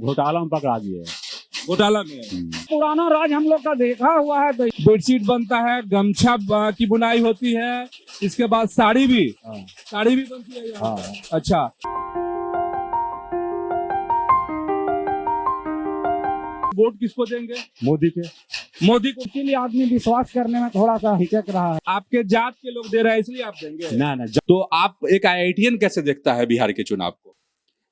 घोटाला में पकड़ा दिए। घोटाला में पुराना राज हम लोग का देखा हुआ है। तो बेडशीट बनता है, गमछा की बुनाई होती है, इसके बाद साड़ी भी बनती है यहाँ। अच्छा, वोट किसको देंगे? मोदी के। मोदी को। इसीलिए आदमी विश्वास करने में थोड़ा सा हिचक रहा है। आपके जात के लोग दे रहे हैं इसलिए आप देंगे? ना तो आप एक IITian कैसे देखता है बिहार के चुनाव को?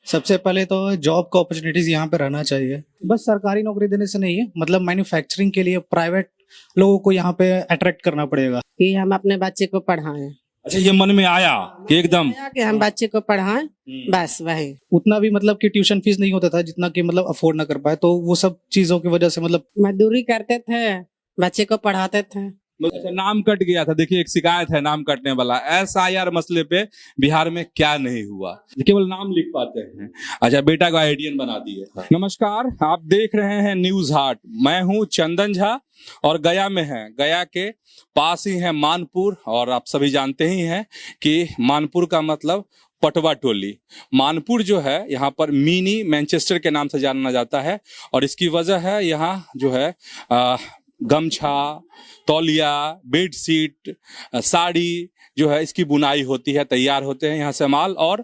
सबसे पहले तो जॉब को अपॉर्चुनिटीज यहाँ पे रहना चाहिए। बस सरकारी नौकरी देने से नहीं है, मतलब मैन्युफैक्चरिंग के लिए प्राइवेट लोगों को यहाँ पे अट्रैक्ट करना पड़ेगा कि हम अपने बच्चे को पढ़ाएं। अच्छा, ये मन में आया कि एकदम कि हम बच्चे को पढ़ाएं, बस वही। उतना भी मतलब कि ट्यूशन फीस नहीं होता था जितना कि मतलब अफोर्ड ना कर पाए, तो वो सब चीजों की वजह से मतलब मजदूरी करते थे, बच्चे को पढ़ाते थे। अच्छा, नाम कट गया था। देखिए, एक शिकायत है नाम कटने वाला। SIR मसले पे बिहार में क्या नहीं हुआ, केवल नाम लिख पाते हैं। अच्छा, बेटा को IITian बना दिए। नमस्कार, आप देख रहे हैं न्यूज हाट। मैं हूं चंदन झा और गया में है। गया के पास ही है मानपुर, और आप सभी जानते ही हैं कि मानपुर का मतलब पटवा टोली। मानपुर जो है यहाँ पर मिनी मैनचेस्टर के नाम से जाना जाता है, और इसकी वजह है यहाँ जो है गमछा, तौलिया, बेडशीट, साड़ी जो है इसकी बुनाई होती है, तैयार होते हैं यहाँ से माल, और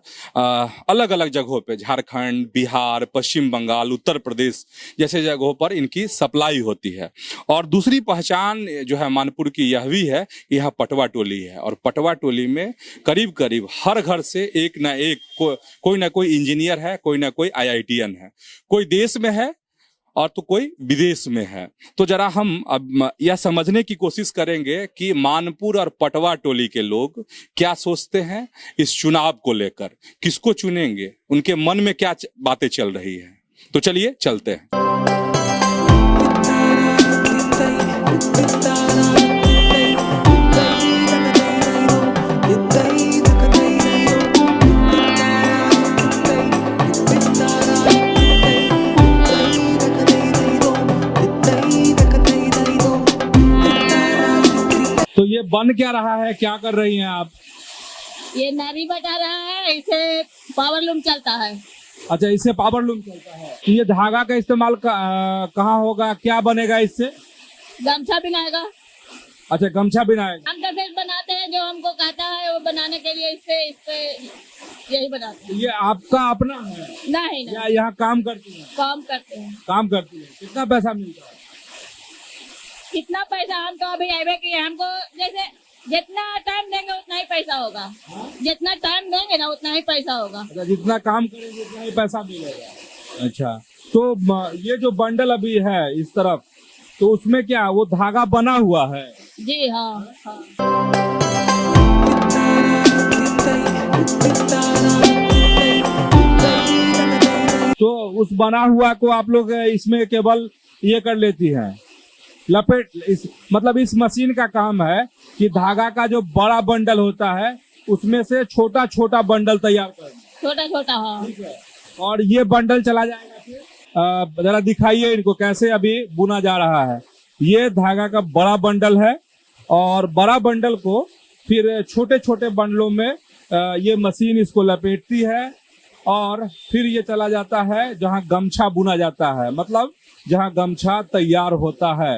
अलग अलग जगहों पे झारखंड, बिहार, पश्चिम बंगाल, उत्तर प्रदेश जैसे जगहों पर इनकी सप्लाई होती है। और दूसरी पहचान जो है मानपुर की यह भी है कि यहाँ पटवा टोली है, और पटवा टोली में करीब करीब हर घर से एक ना एक कोई ना कोई इंजीनियर है, कोई ना कोई IITian है, कोई देश में है और तो कोई विदेश में है। तो जरा हम अब यह समझने की कोशिश करेंगे कि मानपुर और पटवा टोली के लोग क्या सोचते हैं इस चुनाव को लेकर, किसको चुनेंगे, उनके मन में क्या बातें चल रही हैं। तो चलिए चलते हैं। तो ये बन क्या रहा है, क्या कर रही हैं आप? ये नारी बटा रहा है, इसे पावर लूम चलता है। अच्छा, इससे पावर लूम चलता है। ये धागा का इस्तेमाल कहाँ होगा, क्या बनेगा इससे? गमछा बनाएगा। अच्छा, गमछा बनाएगा। हम तो फिर बनाते हैं, जो हमको कहता है वो बनाने के लिए इस पे यही बनाते हैं। ये आपका अपना है? नहीं या यहाँ काम करती है? काम करते हैं। काम करती है। कितना पैसा मिलता है? कितना पैसा, हम तो अभी आए किए, हमको जैसे जितना टाइम देंगे उतना ही पैसा होगा। जितना टाइम देंगे ना उतना ही पैसा होगा। अच्छा, जितना काम करेंगे उतना ही पैसा मिलेगा। अच्छा, तो ये जो बंडल अभी है इस तरफ, तो उसमें क्या वो धागा बना हुआ है? जी हाँ, हाँ। तो उस बना हुआ को आप लोग इसमें केवल ये कर लेती हैं, लपेट। मतलब इस मशीन का काम है कि धागा का जो बड़ा बंडल होता है उसमें से छोटा छोटा बंडल तैयार करना। छोटा छोटा, हाँ। ठीक है, और ये बंडल चला जाएगा फिर। जरा दिखाइए इनको कैसे अभी बुना जा रहा है। ये धागा का बड़ा बंडल है, और बड़ा बंडल को फिर छोटे छोटे बंडलों में ये मशीन इसको लपेटती है, और फिर ये चला जाता है जहाँ गमछा बुना जाता है, मतलब जहाँ गमछा तैयार होता है।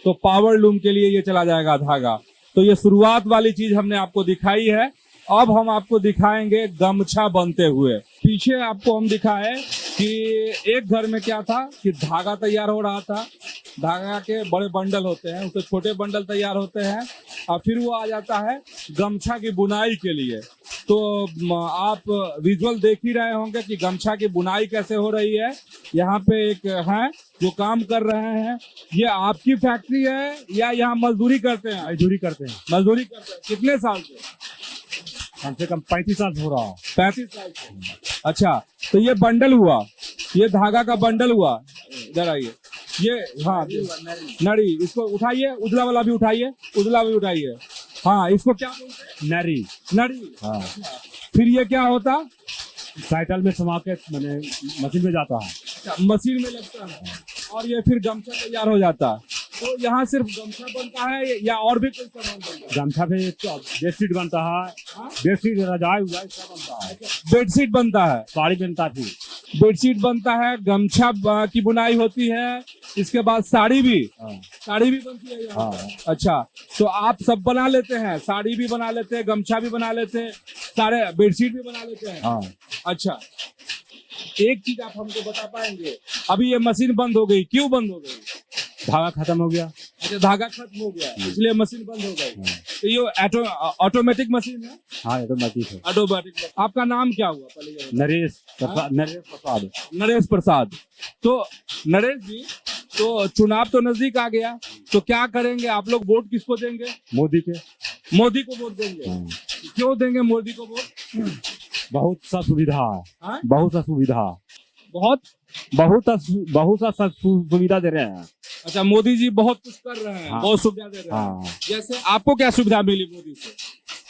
तो पावर लूम के लिए ये चला जाएगा धागा। तो ये शुरुआत वाली चीज हमने आपको दिखाई है। अब हम आपको दिखाएंगे गमछा बनते हुए। पीछे आपको हम दिखाए कि एक घर में क्या था कि धागा तैयार हो रहा था। धागा के बड़े बंडल होते हैं, उससे छोटे बंडल तैयार होते हैं, और फिर वो आ जाता है गमछा की बुनाई के लिए। तो आप विजुअल देख ही रहे होंगे कि गमछा की बुनाई कैसे हो रही है। यहाँ पे एक है जो काम कर रहे हैं। ये आपकी फैक्ट्री है या यहाँ मजदूरी करते हैं? मजदूरी करते हैं। मजदूरी करते हैं। कितने साल से? कम से कम 35 साल हो रहा हो। 35 साल से। अच्छा, तो ये बंडल हुआ, ये धागा का बंडल हुआ। इधर आइए, ये हाँ नड़ी, इसको उठाइए, उजला वाला भी उठाइए, उजला भी उठाइए। हाँ, इसको क्या बोलते हैं? नरी। नड़ी। हाँ। फिर ये क्या होता? साइकिल में समा के मैंने मशीन में जाता है। मशीन में लगता है, और ये फिर गमछा तैयार हो जाता है। तो यहाँ सिर्फ गमछा बनता है या और भी कोई सामान बनता है? गमछा पे बेडशीट बनता है, बेडशीट रजाई उजाई सब बनता है, बेडशीट बनता है, साड़ी बनता थी। बेडशीट बनता है, गमछा की बुनाई होती है, इसके बाद साड़ी भी हाँ बनती है यहाँ। हाँ अच्छा, तो आप सब बना लेते हैं, साड़ी भी बना लेते हैं, गमछा भी बना लेते हैं, सारे बेडशीट भी बना लेते हैं। हाँ। अच्छा, एक चीज आप हमको बता पाएंगे, अभी ये मशीन बंद हो गई, क्यों बंद हो गई? धागा खत्म हो गया। अच्छा, धागा खत्म हो गया इसलिए मशीन बंद हो गई। तो ये ऑटोमेटिक मशीन है? हाँ, ये तो मशीन है। ऑटोमेटिक। आपका नाम क्या हुआ पहले ये बताइए? नरेश प्रसाद। नरेश प्रसाद। तो नरेश जी, तो चुनाव तो नजदीक आ गया, तो क्या करेंगे आप लोग? वोट किसको देंगे? मोदी के। मोदी को वोट देंगे। हाँ। क्यों देंगे मोदी को वोट? बहुत सा सुविधा है, हाँ? बहुत सा सुविधा, बहुत बहुत सा सुविधा दे रहे हैं। अच्छा, मोदी जी बहुत कुछ कर रहे हैं। हाँ। बहुत सुविधा दे रहे हैं। हाँ, जैसे आपको क्या सुविधा मिली मोदी से?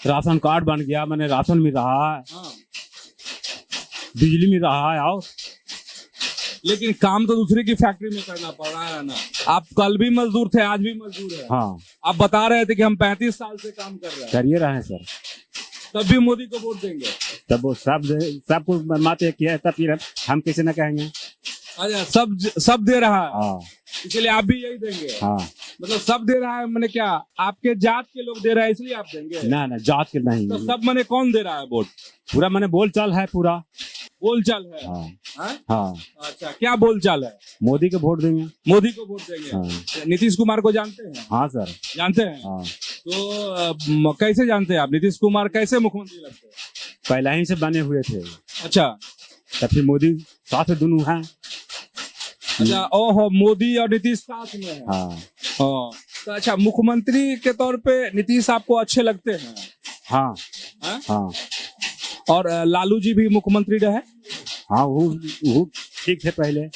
राशन कार्ड बन गया, मैंने राशन मिल रहा है, हाँ। बिजली मिल रहा है। और लेकिन काम तो दूसरे की फैक्ट्री में करना पड़ रहा है ना। आप कल भी मजदूर थे, आज भी मजदूर है। हाँ, आप बता रहे थे कि हम 35 साल से काम कर रहे हैं, करिए रहे हैं सर। तब भी मोदी को वोट देंगे? तब वो सब कुछ माते किया है, तब फिर हम कैसे न कहेंगे। अच्छा, सब दे रहा है, हाँ इसलिए आप भी यही देंगे? हाँ। मतलब सब दे रहा है, मैंने क्या आपके जात के लोग दे रहे हैं इसलिए आप देंगे? ना ना, जात के नहीं। तो सब मैंने कौन दे रहा है वोट? पूरा मैंने बोल चाल है, पूरा बोलचाल है। हाँ हाँ? हाँ। अच्छा, क्या बोलचाल है? मोदी को वोट देंगे। मोदी को वोट देंगे। हाँ। नीतीश कुमार को जानते हैं? हाँ सर। जानते हैं। हाँ, तो कैसे जानते हैं आप? नीतीश कुमार कैसे मुख्यमंत्री लगते हैं? पहले ही से बने हुए थे, अच्छा तब फिर मोदी साथ दोनों हैं। अच्छा, ओहो, मोदी और नीतीश साथ में है। हाँ हाँ। तो अच्छा, मुख्यमंत्री के तौर पे नीतीश आपको अच्छे लगते हैं? हाँ हाँ? हाँ और लालू जी भी मुख्यमंत्री रहे? हाँ, वो ठीक थे पहले,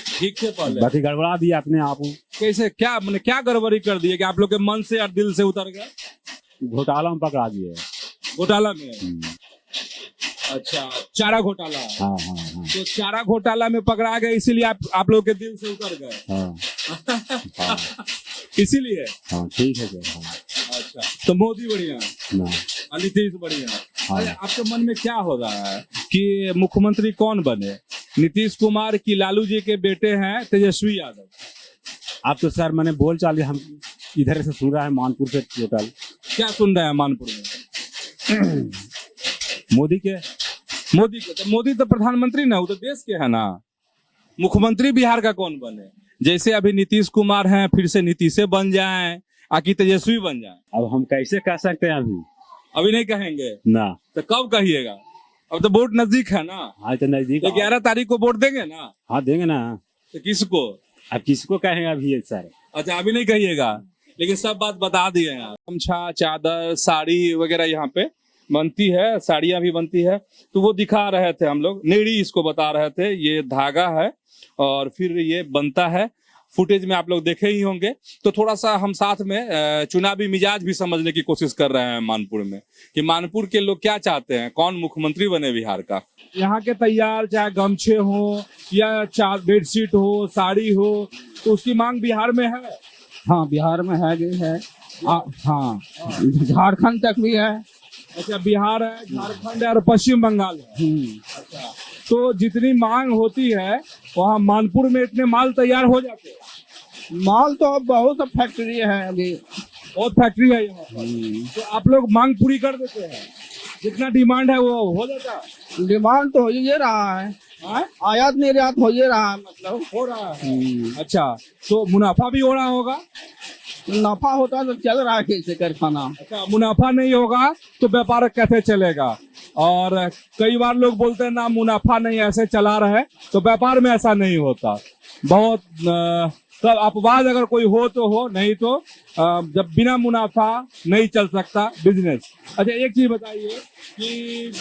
ठीक थे पहले। बाकी गड़बड़ा दिया अपने आप। कैसे, क्या मैंने क्या गड़बड़ी कर दी है कि आप लोग के मन से और दिल से उतर गया? घोटाला में पकड़ा दिए। घोटाला में? अच्छा, चारा घोटाला। हाँ हाँ हाँ तो चारा घोटाला में पकड़ा गए इसीलिए आप लोग के दिल से उतर गए? हाँ हाँ इसीलिए? हाँ, ठीक है सर। हाँ। अच्छा, तो मोदी बढ़िया, ना, और नीतीश बढ़िया। हाँ। अरे, आपके मन में क्या हो रहा है कि मुख्यमंत्री कौन बने? नीतीश कुमार की लालू जी के बेटे हैं तेजस्वी यादव? आप तो सर मैंने बोल चाल हम इधर से सुन रहा है, मानपुर से टोटल। क्या सुन रहे हैं मानपुर में? मोदी के। तो मोदी तो प्रधानमंत्री ना, वो तो देश के है ना। मुख्यमंत्री बिहार का कौन बने? जैसे अभी नीतीश कुमार हैं, फिर से नीतीशे बन जाएं, आकि तेजस्वी बन जाएं? अब हम कैसे कह सकते हैं अभी नहीं कहेंगे ना। तो कब कहिएगा? अब तो वोट नजदीक है ना। हाँ, तो नजदीक। 11 तारीख को वोट देंगे ना? हाँ, देंगे ना। तो किसको? अब किसको कहेंगे अभी सर? अच्छा, अभी नहीं कहिएगा, लेकिन सब बात बता दिए हैं। गमछा, चादर, साड़ी वगैरह यहाँ पे बनती है, साड़ियाँ भी बनती है। तो वो दिखा रहे थे हम लोग, नेड़ी इसको बता रहे थे। ये धागा है और फिर ये बनता है। फुटेज में आप लोग देखे ही होंगे। तो थोड़ा सा हम साथ में चुनावी मिजाज भी समझने की कोशिश कर रहे हैं मानपुर में, कि मानपुर के लोग क्या चाहते हैं, कौन मुख्यमंत्री बने बिहार का। यहाँ के तैयार चाहे गमछे हो या बेडशीट हो, साड़ी हो, तो उसकी मांग बिहार में है। हाँ, बिहार में है भी है। हाँ, झारखंड तक भी है। अच्छा, बिहार है, झारखंड है और पश्चिम बंगाल है। अच्छा, तो जितनी मांग होती है वहाँ मानपुर में इतने माल तैयार हो जाते हैं? माल तो अब बहुत सा फैक्ट्री है, अभी बहुत फैक्ट्री है यहाँ पर। तो आप लोग मांग पूरी कर देते हैं? जितना डिमांड है वो हो जाता है? डिमांड तो हो ही रहा है। हाँ? आयात निर्यात हो ही रहा है, मतलब हो रहा है। अच्छा, तो मुनाफा भी हो रहा होगा? नफा होता तो चल रहा है कैसे कारखाना। अच्छा, मुनाफा नहीं होगा तो व्यापार कैसे चलेगा? और कई बार लोग बोलते हैं ना, मुनाफा नहीं, ऐसे चला रहे। तो व्यापार में ऐसा नहीं होता। बहुत सब अपवाद अगर कोई हो तो हो, नहीं तो जब बिना मुनाफा नहीं चल सकता बिजनेस। अच्छा, एक चीज बताइए कि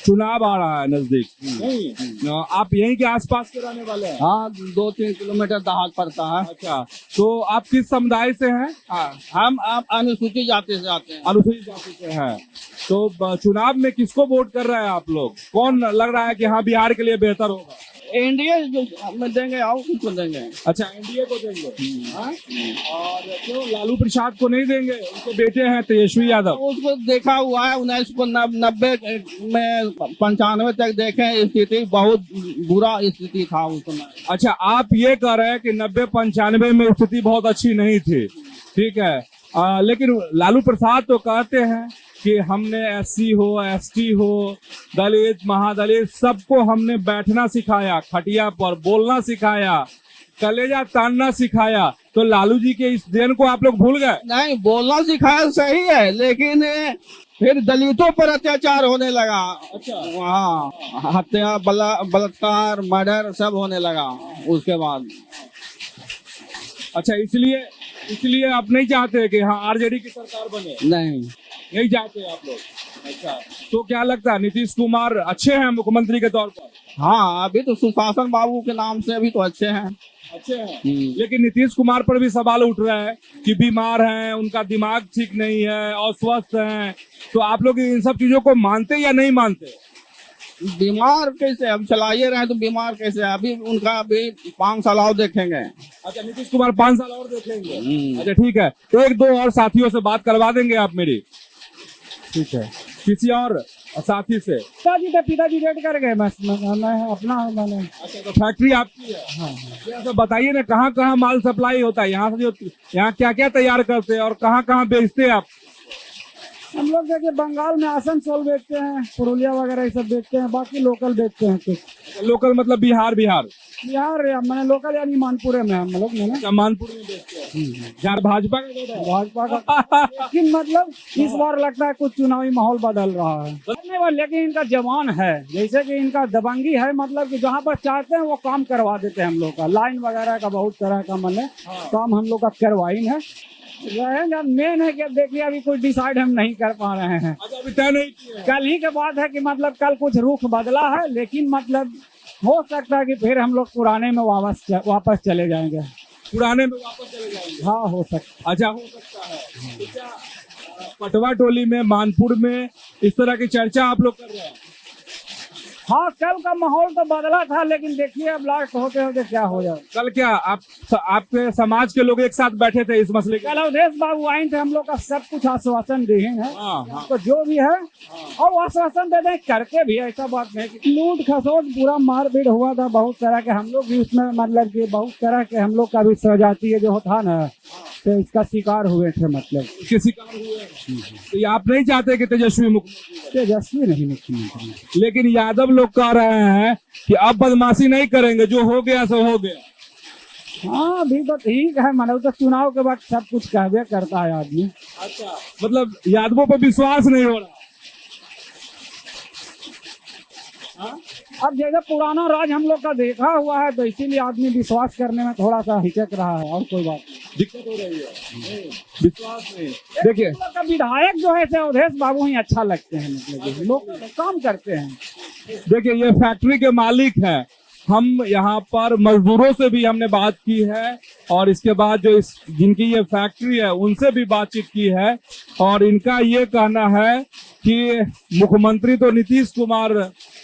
चुनाव आ रहा है नजदीक, नहीं आप यहीं के आसपास के रहने वाले हैं? हाँ 2-3 किलोमीटर दाहत पड़ता है। अच्छा, तो आप किस समुदाय से हैं? हम आप अनुसूचित जाति से आते हैं। अनुसूचित जाति से हैं। तो चुनाव में किसको वोट कर रहे हैं आप लोग? कौन लग रहा है कि हाँ बिहार के लिए बेहतर होगा? एनडीए जो में देंगे और किसको देंगे? अच्छा, एनडीए को देंगे। हाँ? और क्यों लालू प्रसाद को नहीं देंगे? उनके बेटे हैं तेजस्वी यादव। उसको देखा हुआ है 1990 में 95 तक देखे, स्थिति बहुत बुरा स्थिति था उस समय। अच्छा, आप ये कह रहे हैं कि 90-95 में स्थिति बहुत अच्छी नहीं थी, ठीक है, लेकिन लालू प्रसाद तो कहते हैं कि हमने एससी हो, एसटी हो, दलित, महादलित, सबको हमने बैठना सिखाया, खटिया पर बोलना सिखाया, कलेजा तानना सिखाया। तो लालू जी के इस देन को आप लोग भूल गए? नहीं, बोलना सिखाया सही है, लेकिन फिर दलितों पर अत्याचार होने लगा। अच्छा, हाँ, हत्या, बलात्कार, मर्डर सब होने लगा उसके बाद। अच्छा, इसलिए आप नहीं चाहते कि हाँ आरजेडी की सरकार बने? नहीं चाहते आप लोग? अच्छा, तो क्या लगता है नीतीश कुमार अच्छे हैं मुख्यमंत्री के तौर पर? हाँ, अभी तो सुशासन बाबू के नाम से अभी तो अच्छे हैं। अच्छे हैं, लेकिन नीतीश कुमार पर भी सवाल उठ रहा है कि बीमार हैं, उनका दिमाग ठीक नहीं है, अस्वस्थ हैं। तो आप लोग इन सब चीजों को मानते या नहीं मानते? बीमार कैसे, अब चलाइए रहे तो बीमार कैसे? अभी उनका अभी 5 साल और देखेंगे। अच्छा, नीतीश कुमार 5 साल और देखेंगे? अच्छा, ठीक है, 1-2 और साथियों से बात करवा देंगे आप मेरी? ठीक है, किसी और साथी से? पिताजी रेट कर गए, मैं अपना मैंने। अच्छा, तो फैक्ट्री आपकी है? हाँ। तो बताइए ना, कहाँ कहाँ माल सप्लाई होता है यहाँ से? जो यहाँ क्या क्या तैयार करते हैं और कहाँ कहाँ बेचते हैं आप? हम लोग देखिए बंगाल में आसनसोल बेचते हैं, पुरुलिया वगैरह ये सब बेचते हैं, बाकी लोकल बेचते हैं कुछ। लोकल मतलब बिहार मैंने लोकल यानी मानपुरे में हम लोग मैंने मानपुर में बेचते हैं। जहाँ भाजपा भाजपा का लेकिन मतलब इस बार लगता है कुछ चुनावी माहौल बदल रहा है। लेकिन इनका जवान है, जैसे कि इनका दबंगी है, मतलब कि जहाँ पर चाहते हैं वो काम करवा देते हैं हम लोग का। लाइन वगैरह का बहुत तरह का मतलब काम हम लोग का करवाइन है। मेन है कि अब देखिए अभी कुछ डिसाइड हम नहीं कर पा रहे हैं। अभी तय नहीं किया? कल ही के बाद है कि मतलब कल कुछ रुख बदला है, लेकिन मतलब हो सकता है कि फिर हम लोग पुराने में वापस चले जाएंगे। पुराने में वापस चले जाएंगे? हाँ, हो सकता। अच्छा, हो सकता है। तो क्या पटवा टोली में, मानपुर में इस तरह की चर्चा आप लोग कर रहे हैं? हाँ, कल का माहौल तो बदला था, लेकिन देखिए अब लास्ट होते होते क्या हो जाए। कल क्या आपके समाज के लोग एक साथ बैठे थे इस मसले के? कल अवधेश बाबू आए थे, हम लोग का सब कुछ आश्वासन दिए हैं। तो जो भी है और आश्वासन दे दें करके भी, ऐसा बात नहीं। लूट खसोट पूरा मारपीट हुआ था बहुत तरह के, हम लोग भी उसमें मतलब कि बहुत तरह के हम लोग का भी सजातीय जो था ना, तो इसका शिकार हुए थे, मतलब शिकार हुए। तो आप नहीं चाहते कि तेजस्वी नहीं मुख्यमंत्री, लेकिन यादव लोग कह रहे हैं कि अब बदमाशी नहीं करेंगे, जो हो गया सो हो गया। हाँ, अभी तो ठीक है, मतलब तो चुनाव के बाद सब कुछ कहबे करता है आदमी। अच्छा, मतलब यादवों पर विश्वास नहीं हो रहा? हाँ? अब जैसे पुराना राज हम लोग का देखा हुआ है, तो इसीलिए आदमी विश्वास करने में थोड़ा सा हिचक रहा है, और कोई बात नहीं। दिक्कत हो रही है, विश्वास नहीं। देखिए, विधायक जो है अवधेश बाबू ही अच्छा लगते हैं, मतलब लोग काम करते हैं। देखिए, ये फैक्ट्री के मालिक हैं। हम यहाँ पर मजदूरों से भी हमने बात की है, और इसके बाद जो जिनकी ये फैक्ट्री है उनसे भी बातचीत की है, और इनका ये कहना है कि मुख्यमंत्री तो नीतीश कुमार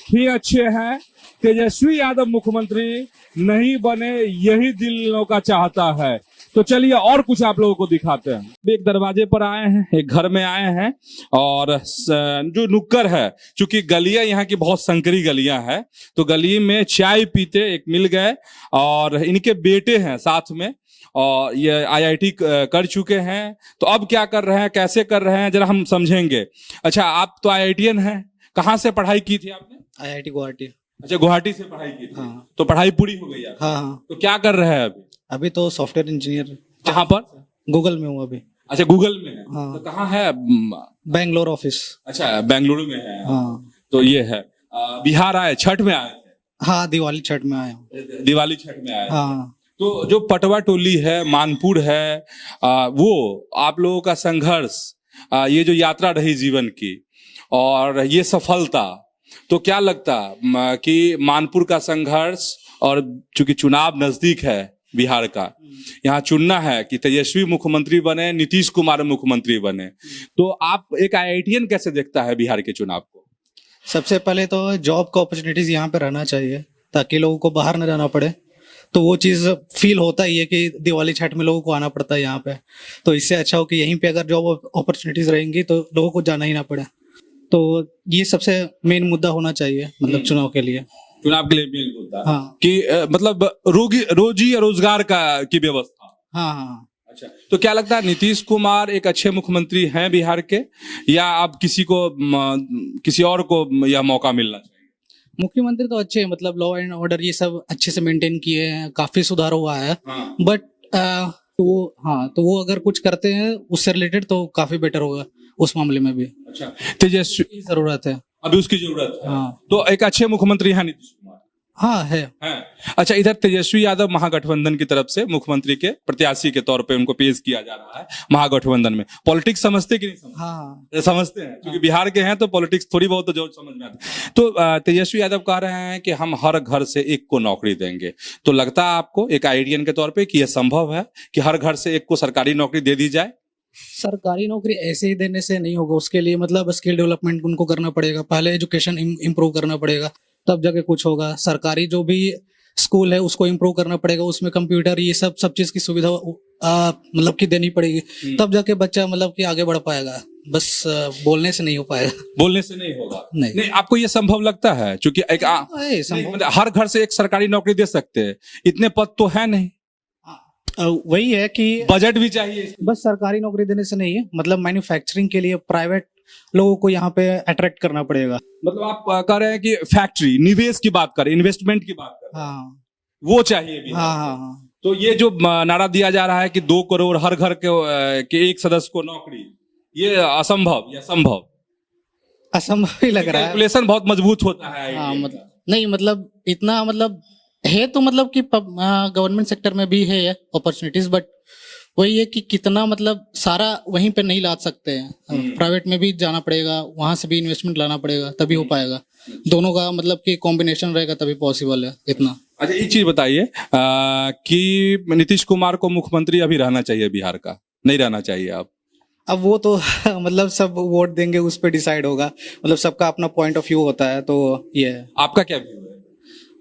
ही अच्छे हैं, तेजस्वी यादव मुख्यमंत्री नहीं बने, यही दिल लोगों का चाहता है। तो चलिए और कुछ आप लोगों को दिखाते हैं। एक दरवाजे पर आए हैं, एक घर में आए हैं, और जो नुक्कड़ है, चूंकि गलियां यहाँ की बहुत संकरी गलियां हैं, तो गली में चाय पीते एक मिल गए, और इनके बेटे हैं साथ में, और ये IIT कर चुके हैं। तो अब क्या कर रहे हैं, कैसे कर रहे हैं, जरा हम समझेंगे। अच्छा, आप तो IITian हैं, कहाँ से पढ़ाई की थी आपने? IIT गुवाहाटी। अच्छा, गुवाहाटी से पढ़ाई की थी। हाँ। तो पढ़ाई पूरी हो गई? हाँ। तो क्या कर रहे हैं अभी? अभी तो सॉफ्टवेयर इंजीनियर। कहाँ पर? गूगल में हूँ अभी। अच्छा, गूगल में है। हाँ। तो कहाँ है? बेंगलोर ऑफिस। अच्छा, बेंगलुरु में है। हाँ। तो ये है बिहार आए, छठ में आए थे? हाँ, दिवाली छठ में आया हूँ। दिवाली छठ में आए। हाँ। तो जो पटवा टोली है, मानपुर है, वो आप लोगों का संघर्ष, ये जो यात्रा रही जीवन की, और ये सफलता, तो क्या लगता कि मानपुर का संघर्ष और चूंकि चुनाव नजदीक है बिहार का, यहाँ चुनना है कि तेजस्वी मुख्यमंत्री बने, नीतीश कुमार मुख्यमंत्री बने, तो आप एक आईआईटीएन कैसे देखता है बिहार के चुनाव को? सबसे पहले तो जॉब का अपॉर्चुनिटीज यहाँ पे रहना चाहिए ताकि लोगों को बाहर न जाना पड़े। तो वो चीज़ फील होता ही है कि दिवाली छठ में लोगों को आना पड़ता है यहाँ पे, तो इससे अच्छा हो कि यहीं पे अगर जॉब अपॉर्चुनिटीज रहेंगी तो लोगों को जाना ही ना पड़े। तो ये सबसे मेन मुद्दा होना चाहिए मतलब चुनाव के लिए। चुनाव के लिए मेन मुद्दा हाँ कि मतलब रोजी रोजगार की व्यवस्था। हाँ हाँ। अच्छा, तो क्या लगता है नीतीश कुमार एक अच्छे मुख्यमंत्री हैं बिहार के, या आप किसी और को यह मौका मिलना चाहिए? मुख्यमंत्री तो अच्छे हैं, मतलब लॉ एंड ऑर्डर ये सब अच्छे से मेंटेन किए हैं, काफी सुधार हुआ है। हाँ। बट तो वो अगर कुछ करते हैं उससे रिलेटेड तो काफी बेटर होगा उस मामले में भी। अच्छा, तेजस्वी की जरूरत है। अभी उसकी जरूरत है। हाँ तो एक अच्छे मुख्यमंत्री हैं नीतीश कुमार। हाँ है। अच्छा, इधर तेजस्वी यादव महागठबंधन की तरफ से मुख्यमंत्री के प्रत्याशी के तौर पे उनको पेश किया जा रहा है महागठबंधन में। पॉलिटिक्स समझते कि नहीं समझते? हाँ समझते हैं, क्योंकि बिहार के हैं तो पॉलिटिक्स थोड़ी बहुत तो जो समझ में आती है। तो तेजस्वी यादव कह रहे हैं कि हम हर घर से एक को नौकरी देंगे, तो लगता है आपको एक आईआईटीएन के तौर पे कि यह संभव है कि हर घर से एक को सरकारी नौकरी दे दी जाए? सरकारी नौकरी ऐसे ही देने से नहीं होगा, उसके लिए मतलब स्किल डेवलपमेंट उनको करना पड़ेगा, पहले एजुकेशन इम्प्रूव करना पड़ेगा, तब जाके कुछ होगा। सरकारी जो भी स्कूल है उसको इम्प्रूव करना पड़ेगा, उसमें कंप्यूटर ये सब चीज की सुविधा मतलब कि देनी पड़ेगी, तब जाके बच्चा मतलब कि आगे बढ़ पाएगा। बस बोलने से नहीं हो पाएगा। बोलने से नहीं होगा। नहीं। आपको ये संभव लगता है? क्योंकि एक संभव हर घर से एक सरकारी नौकरी दे सकते हैं, इतने पद तो है नहीं, वही है कि बजट भी चाहिए। बस सरकारी नौकरी देने से नहीं है, मतलब मैन्युफैक्चरिंग के लिए प्राइवेट लोगों को यहाँ पे अट्रैक्ट करना पड़ेगा। मतलब आप कह रहे हैं कि फैक्ट्री निवेश की बात करें, इन्वेस्टमेंट की बात करें, हाँ वो चाहिए भी। हाँ हाँ हाँ। तो ये जो नारा दिया जा रहा है कि 2 करोड़ हर घर के एक सदस्य को नौकरी, ये असंभव या संभव? असंभव ही लग रहा है। कैलकुलेशन बहुत मजबूत होता है। हाँ मतलब नहीं, मतलब इतना मतलब है तो मतलब कि गवर्नमेंट सेक्टर में भी है अपॉर्चुनिटीज, बट वही है कि कितना मतलब सारा वहीं पे नहीं ला सकते हैं, प्राइवेट में भी जाना पड़ेगा, वहां से भी इन्वेस्टमेंट लाना पड़ेगा, तभी हो पाएगा। दोनों का मतलब कि कॉम्बिनेशन रहेगा तभी पॉसिबल है इतना। अच्छा, एक चीज बताइए कि नीतीश कुमार को मुख्यमंत्री अभी रहना चाहिए बिहार का, नहीं रहना चाहिए? आप अब वो तो मतलब सब वोट देंगे उस पर डिसाइड होगा, मतलब सबका अपना पॉइंट ऑफ व्यू होता है। तो ये है। आपका क्या व्यू है?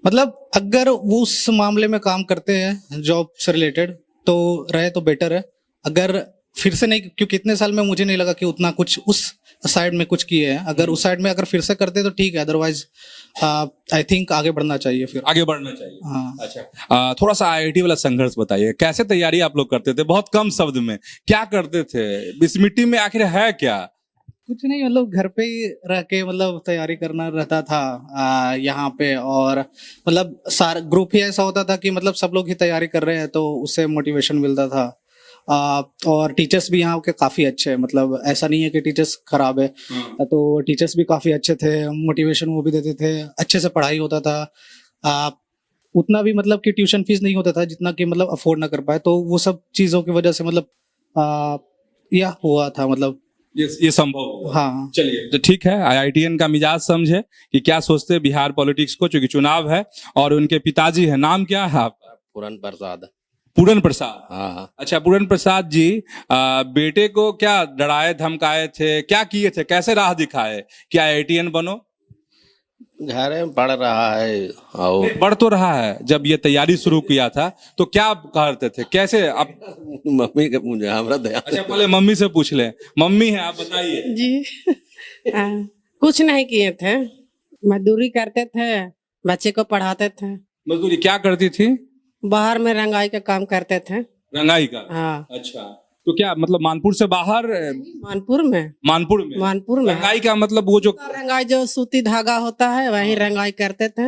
मतलब अगर वो उस मामले में काम करते हैं जॉब से रिलेटेड तो रहे तो बेटर है। अगर फिर से नहीं, क्योंकि इतने साल में मुझे नहीं लगा कि उतना कुछ उस साइड में कुछ किए हैं। अगर उस साइड में अगर फिर से करते तो ठीक है, अदरवाइज आई थिंक आगे बढ़ना चाहिए। फिर आगे बढ़ना चाहिए। हाँ। अच्छा, थोड़ा सा आईआईटी वाला संघर्ष बताइए, कैसे तैयारी आप लोग करते थे? बहुत कम शब्द में क्या करते थे? इस मिट्टी में आखिर है क्या? कुछ नहीं, मतलब घर पे ही रह के मतलब तैयारी करना रहता था यहाँ पे। और मतलब सारा ग्रुप ही ऐसा होता था कि मतलब सब लोग ही तैयारी कर रहे हैं तो उससे मोटिवेशन मिलता था। और टीचर्स भी यहाँ के काफी अच्छे हैं, मतलब ऐसा नहीं है कि टीचर्स खराब है। तो टीचर्स भी काफी अच्छे थे, मोटिवेशन वो भी देते थे, अच्छे से पढ़ाई होता था। उतना भी मतलब कि ट्यूशन फीस नहीं होता था जितना कि मतलब अफोर्ड ना कर पाए, तो वो सब चीजों की वजह से मतलब यह हुआ था, मतलब ये संभव हुआ। हाँ। चलिए, तो ठीक है, आईआईटीएन का मिजाज समझे कि क्या सोचते हैं बिहार पॉलिटिक्स को, क्योंकि चुनाव है और उनके पिताजी है। नाम क्या है आपका? पूरन प्रसाद। पूरन प्रसाद। हाँ। अच्छा, पूरन प्रसाद जी, बेटे को क्या डराए धमकाए थे, क्या किए थे, कैसे राह दिखाए कि आईआईटीएन बनो? घर में पढ़ रहा है और बढ़ तो रहा है। जब ये तैयारी शुरू किया था तो क्या आप करते थे, कैसे आप? मम्मी के मुझे हमरा ध्यान। अच्छा, पहले मम्मी से पूछ लें। मम्मी है, आप बताइए जी। कुछ नहीं किए थे, मजदूरी करते थे, बच्चे को पढ़ाते थे। मजदूरी क्या करती थी? बाहर में रंगाई का काम करते थे। रंगाई का? हाँ। अच्छा, तो क्या मतलब मानपुर से बाहर? मानपुर में। मानपुर में रंगाई का मतलब वो जो रंगाई जो सूती धागा होता है वही रंगाई करते थे।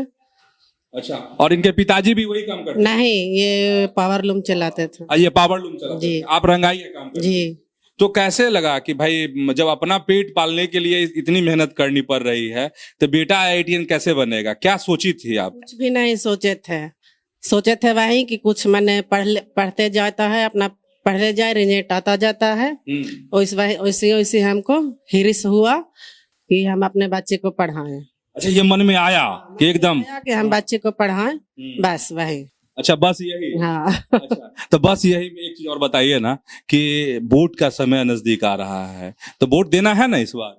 अच्छा, और इनके पिताजी भी वही काम करते? नहीं, ये पावर लूम चलाते थे। ये पावर लूम चलाते जी। थे। आप रंगाई का काम करते? जी। तो कैसे लगा कि भाई जब अपना पेट पालने के लिए इतनी मेहनत करनी पड़ रही है तो बेटा आईआईटीएन कैसे बनेगा? क्या सोची थी आप? कुछ भी नहीं सोचे थे वही कि कुछ मैंने पढ़ते जाता है, अपना पढ़ते जाए, रिजल्ट आता जाता है। वैसे हमको हिरिस हुआ कि हम अपने बच्चे को पढ़ाएं। अच्छा, ये मन में आया कि एकदम कि हम बच्चे को पढ़ाएं, बस वही। अच्छा, बस यही। हाँ। अच्छा, तो बस यही। एक चीज और बताइए ना कि वोट का समय नजदीक आ रहा है, तो वोट देना है ना इस बार?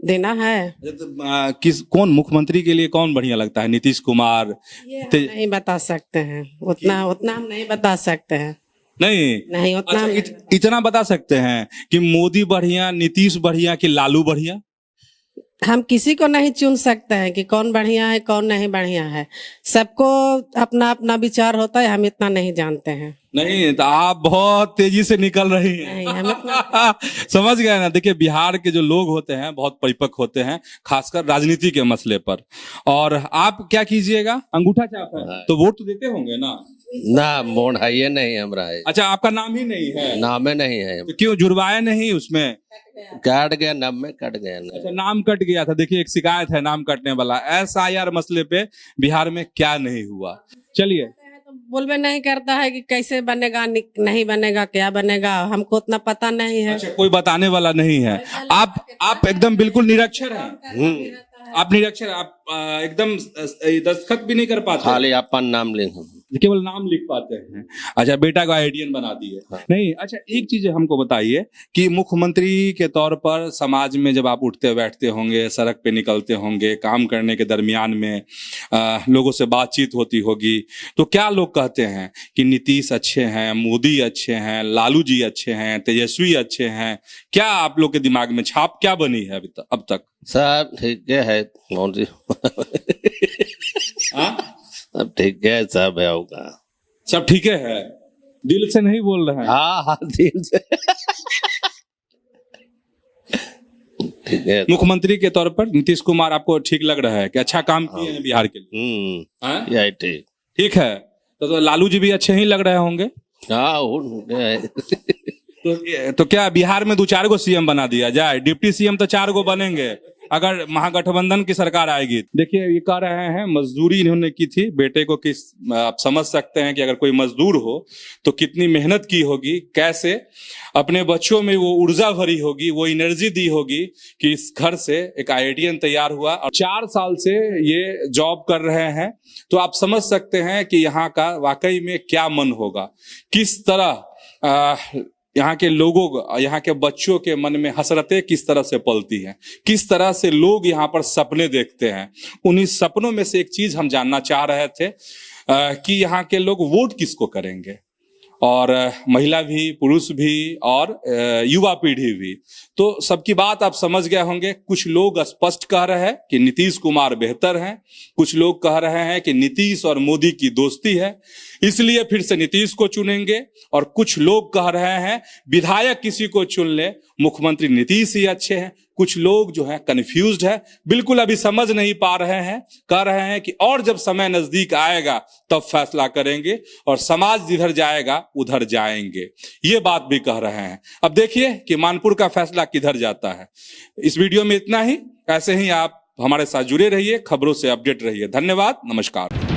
देना है। अच्छा, तो कौन मुख्यमंत्री के लिए कौन बढ़िया लगता है? नीतीश कुमार? ये हम नहीं बता सकते हैं, उतना हम नहीं बता सकते हैं। नहीं उतना अच्छा, इतना बता सकते हैं कि मोदी बढ़िया, नीतीश बढ़िया कि लालू बढ़िया? हम किसी को नहीं चुन सकते हैं कि कौन बढ़िया है कौन नहीं बढ़िया है। सबको अपना अपना विचार होता है, हम इतना नहीं जानते हैं। नहीं, तो आप बहुत तेजी से निकल रही नहीं, हैं। हम इतना समझ गए ना। देखिए, बिहार के जो लोग होते हैं बहुत परिपक्व होते हैं, खासकर राजनीति के मसले पर। और आप क्या कीजिएगा, अंगूठा छाप है तो वोट तो देते होंगे ना? ना मोड़ है ये नहीं हमरा है, अच्छा, आपका नाम ही नहीं है? नाम में नहीं है, तो क्यों जुड़वाए नहीं उसमें? कट गया, नाम में कट गया ना। अच्छा, नाम कट गया था। देखिए, एक शिकायत है नाम कटने वाला। SIR मसले पे बिहार में क्या नहीं हुआ, चलिए। तो बोलबे नहीं करता है कि कैसे बनेगा नहीं बनेगा, क्या बनेगा, हमको उतना पता नहीं है। अच्छा, कोई बताने वाला नहीं है। आप एकदम बिल्कुल निरक्षर हैं। आप निरक्षर, आप एकदम दस्तखत भी नहीं कर पाते, खाली अपन नाम ले, केवल नाम लिख पाते हैं। अच्छा, बेटा को आईडियन बना दिए। नहीं, अच्छा, एक चीज हमको बताइए कि मुख्यमंत्री के तौर पर समाज में जब आप उठते बैठते होंगे, सड़क पे निकलते होंगे, काम करने के दरमियान में लोगों से बातचीत होती होगी, तो क्या लोग कहते हैं कि नीतीश अच्छे हैं, मोदी अच्छे हैं, लालू जी अच्छे हैं, तेजस्वी अच्छे हैं? क्या आप लोग के दिमाग में छाप क्या बनी है अब तक? सब ठीक है, कौन सी सब ठीक है, सब है होगा, सब ठीक है। दिल से नहीं बोल रहे हैं? हाँ दिल से। ठीक है। मुख्यमंत्री के तौर पर नीतीश कुमार आपको ठीक लग रहा है कि अच्छा काम किए हैं बिहार के लिए? यही ठीक। ठीक है, तो लालू जी भी अच्छे ही लग रहे होंगे। हाँ तो क्या बिहार में 2-4 गो CM बना दिया जाए? डिप्टी CM तो 4 गो बनेंगे अगर महागठबंधन की सरकार आएगी। देखिए, ये कह रहे हैं मजदूरी इन्होंने की थी बेटे को। किस आप समझ सकते हैं कि अगर कोई मजदूर हो तो कितनी मेहनत की होगी, कैसे अपने बच्चों में वो ऊर्जा भरी होगी, वो एनर्जी दी होगी कि इस घर से एक आईडियन तैयार हुआ और 4 साल से ये जॉब कर रहे हैं। तो आप समझ सकते हैं कि यहाँ का वाकई में क्या मन होगा, किस तरह यहाँ के लोगों, यहाँ के बच्चों के मन में हसरतें किस तरह से पलती हैं, किस तरह से लोग यहाँ पर सपने देखते हैं। उन्हीं सपनों में से एक चीज हम जानना चाह रहे थे कि यहाँ के लोग वोट किसको करेंगे, और महिला भी, पुरुष भी और युवा पीढ़ी भी। तो सबकी बात आप समझ गए होंगे। कुछ लोग स्पष्ट कह रहे हैं कि नीतीश कुमार बेहतर हैं, कुछ लोग कह रहे हैं कि नीतीश और मोदी की दोस्ती है इसलिए फिर से नीतीश को चुनेंगे, और कुछ लोग कह रहे हैं विधायक किसी को चुन ले, मुख्यमंत्री नीतीश ही अच्छे हैं। कुछ लोग जो है कंफ्यूज्ड है, बिल्कुल अभी समझ नहीं पा रहे हैं, कह रहे हैं कि और जब समय नजदीक आएगा तब फैसला करेंगे और समाज जिधर जाएगा उधर जाएंगे, ये बात भी कह रहे हैं। अब देखिए कि मानपुर का फैसला किधर जाता है। इस वीडियो में इतना ही। ऐसे ही आप हमारे साथ जुड़े रहिए, खबरों से अपडेट रहिए। धन्यवाद, नमस्कार।